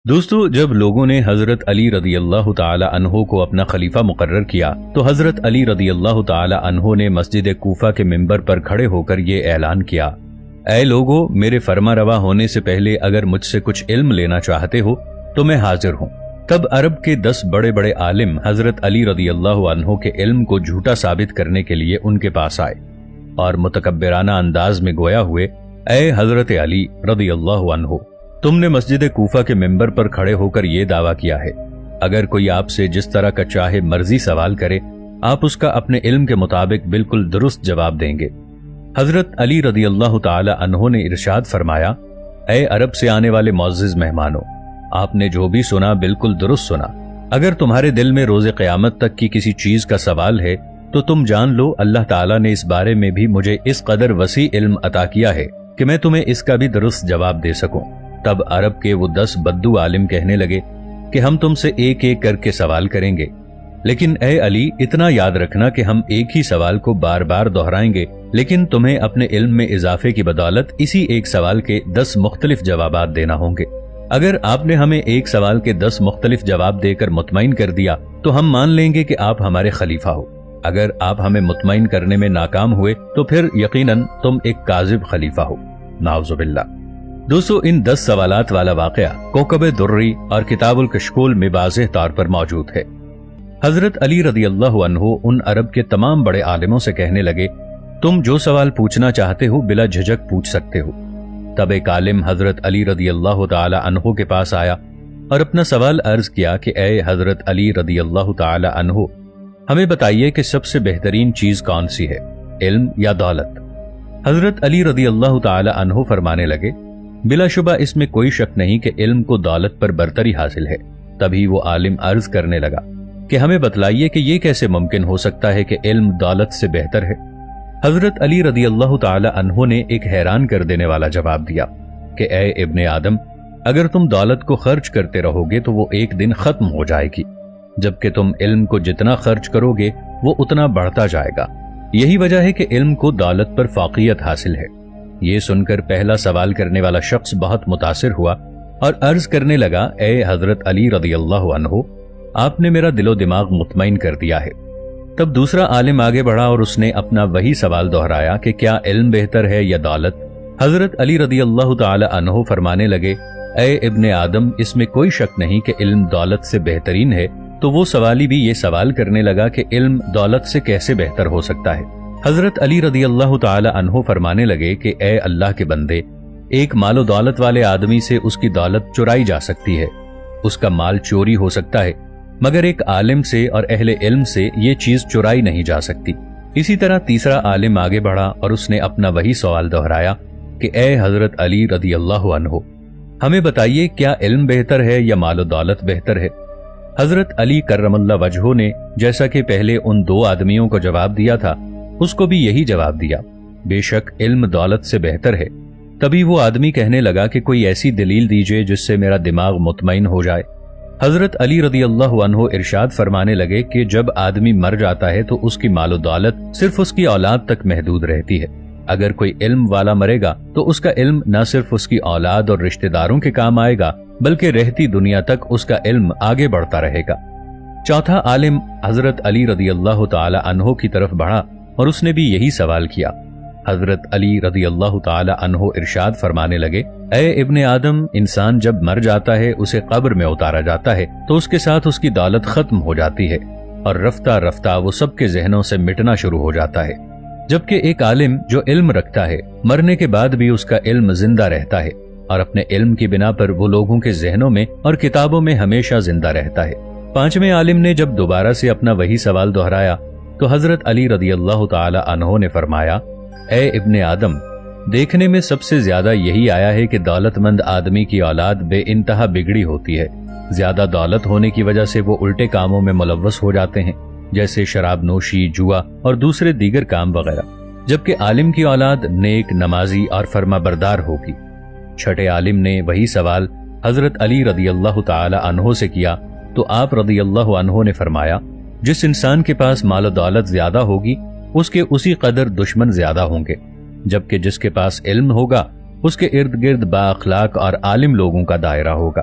دوستو، جب لوگوں نے حضرت علی رضی اللہ تعالی عنہ کو اپنا خلیفہ مقرر کیا تو حضرت علی رضی اللہ تعالی عنہ نے مسجد کوفہ کے منبر پر کھڑے ہو کر یہ اعلان کیا: اے لوگو، میرے فرما روا ہونے سے پہلے اگر مجھ سے کچھ علم لینا چاہتے ہو تو میں حاضر ہوں۔ تب عرب کے 10 بڑے بڑے عالم حضرت علی رضی اللہ عنہ کے علم کو جھوٹا ثابت کرنے کے لیے ان کے پاس آئے اور متکبرانہ انداز میں گویا ہوئے: اے حضرت علی رضی اللہ عنہ، تم نے مسجد کوفہ کے منبر پر کھڑے ہو کر یہ دعویٰ کیا ہے، اگر کوئی آپ سے جس طرح کا چاہے مرضی سوال کرے آپ اس کا اپنے علم کے مطابق بالکل درست جواب دیں گے۔ حضرت علی رضی اللہ تعالی عنہ نے ارشاد فرمایا: اے عرب سے آنے والے معزز مہمانوں، آپ نے جو بھی سنا بالکل درست سنا۔ اگر تمہارے دل میں روز قیامت تک کی کسی چیز کا سوال ہے تو تم جان لو اللہ تعالیٰ نے اس بارے میں بھی مجھے اس قدر وسیع علم عطا کیا ہے کہ میں تمہیں اس کا بھی درست جواب دے سکوں۔ تب عرب کے وہ 10 بدو عالم کہنے لگے کہ ہم تم سے ایک ایک کر کے سوال کریں گے، لیکن اے علی اتنا یاد رکھنا کہ ہم ایک ہی سوال کو بار بار دہرائیں گے، لیکن تمہیں اپنے علم میں اضافے کی بدولت اسی ایک سوال کے 10 مختلف جوابات دینا ہوں گے۔ اگر آپ نے ہمیں ایک سوال کے 10 مختلف جواب دے کر مطمئن کر دیا تو ہم مان لیں گے کہ آپ ہمارے خلیفہ ہو۔ اگر آپ ہمیں مطمئن کرنے میں ناکام ہوئے تو پھر یقیناً تم ایک کاذب خلیفہ ہو، نعوذ باللہ۔ دوستو، ان 10 سوالات والا واقعہ کوكب درری اور کتاب الکشکول میں واضح طور پر موجود ہے۔ حضرت علی رضی اللہ عنہ ان عرب کے تمام بڑے عالموں سے کہنے لگے: تم جو سوال پوچھنا چاہتے ہو بلا جھجک پوچھ سکتے ہو۔ تب ایک عالم حضرت علی رضی اللہ تعالی عنہ کے پاس آیا اور اپنا سوال عرض کیا کہ اے حضرت علی رضی اللہ تعالی عنہ، ہمیں بتائیے کہ سب سے بہترین چیز کون سی ہے، علم یا دولت؟ حضرت علی رضی اللہ تعالی عنہ فرمانے لگے: بلا شبہ اس میں کوئی شک نہیں کہ علم کو دولت پر برتری حاصل ہے۔ تبھی وہ عالم عرض کرنے لگا کہ ہمیں بتلائیے کہ یہ کیسے ممکن ہو سکتا ہے کہ علم دولت سے بہتر ہے؟ حضرت علی رضی اللہ تعالی عنہ نے ایک حیران کر دینے والا جواب دیا کہ اے ابن آدم، اگر تم دولت کو خرچ کرتے رہو گے تو وہ ایک دن ختم ہو جائے گی، جبکہ تم علم کو جتنا خرچ کرو گے وہ اتنا بڑھتا جائے گا۔ یہی وجہ ہے کہ علم کو دولت پر فوقیت حاصل ہے۔ یہ سن کر پہلا سوال کرنے والا شخص بہت متاثر ہوا اور عرض کرنے لگا: اے حضرت علی رضی اللہ عنہ، آپ نے میرا دل و دماغ مطمئن کر دیا ہے۔ تب دوسرا عالم آگے بڑھا اور اس نے اپنا وہی سوال دہرایا کہ کیا علم بہتر ہے یا دولت؟ حضرت علی رضی اللہ تعالی عنہ فرمانے لگے: اے ابن آدم، اس میں کوئی شک نہیں کہ علم دولت سے بہترین ہے۔ تو وہ سوالی بھی یہ سوال کرنے لگا کہ علم دولت سے کیسے بہتر ہو سکتا ہے؟ حضرت علی رضی اللہ تعالی عنہ فرمانے لگے کہ اے اللہ کے بندے، ایک مال و دولت والے آدمی سے اس کی دولت چرائی جا سکتی ہے، اس کا مال چوری ہو سکتا ہے، مگر ایک عالم سے اور اہل علم سے یہ چیز چرائی نہیں جا سکتی۔ اسی طرح تیسرا عالم آگے بڑھا اور اس نے اپنا وہی سوال دہرایا کہ اے حضرت علی رضی اللہ عنہ، ہمیں بتائیے کیا علم بہتر ہے یا مال و دولت بہتر ہے؟ حضرت علی کرم اللہ وجہہ نے جیسا کہ پہلے ان 2 آدمیوں کو جواب دیا تھا اس کو بھی یہی جواب دیا: بے شک علم دولت سے بہتر ہے۔ تبھی وہ آدمی کہنے لگا کہ کوئی ایسی دلیل دیجئے جس سے میرا دماغ مطمئن ہو جائے۔ حضرت علی رضی اللہ عنہ ارشاد فرمانے لگے کہ جب آدمی مر جاتا ہے تو اس کی مال و دولت صرف اس کی اولاد تک محدود رہتی ہے۔ اگر کوئی علم والا مرے گا تو اس کا علم نہ صرف اس کی اولاد اور رشتہ داروں کے کام آئے گا بلکہ رہتی دنیا تک اس کا علم آگے بڑھتا رہے گا۔ چوتھا عالم حضرت علی رضی اللہ تعالی عنہ کی طرف بڑھا اور اس نے بھی یہی سوال کیا۔ حضرت علی رضی اللہ تعالی عنہ ارشاد فرمانے لگے: اے ابن آدم، انسان جب مر جاتا ہے اسے قبر میں اتارا جاتا ہے تو اس کے ساتھ اس کی دولت ختم ہو جاتی ہے اور رفتہ رفتہ وہ سب کے ذہنوں سے مٹنا شروع ہو جاتا ہے، جبکہ ایک عالم جو علم رکھتا ہے مرنے کے بعد بھی اس کا علم زندہ رہتا ہے اور اپنے علم کی بنا پر وہ لوگوں کے ذہنوں میں اور کتابوں میں ہمیشہ زندہ رہتا ہے۔ پانچویں عالم نے جب دوبارہ سے اپنا وہی سوال دہرایا تو حضرت علی رضی اللہ تعالی عنہ نے فرمایا: اے ابن آدم، دیکھنے میں سب سے زیادہ یہی آیا ہے کہ دولت مند آدمی کی اولاد بے انتہا بگڑی ہوتی ہے۔ زیادہ دولت ہونے کی وجہ سے وہ الٹے کاموں میں ملوث ہو جاتے ہیں، جیسے شراب نوشی، جوا اور دوسرے دیگر کام وغیرہ، جبکہ عالم کی اولاد نیک، نمازی اور فرما بردار ہوگی۔ چھٹے عالم نے وہی سوال حضرت علی رضی اللہ تعالی عنہ سے کیا تو آپ رضی اللہ عنہ نے فرمایا: جس انسان کے پاس مال و دولت زیادہ ہوگی اس کے اسی قدر دشمن زیادہ ہوں گے، جبکہ جس کے پاس علم ہوگا اس کے ارد گرد با اخلاق اور عالم لوگوں کا دائرہ ہوگا۔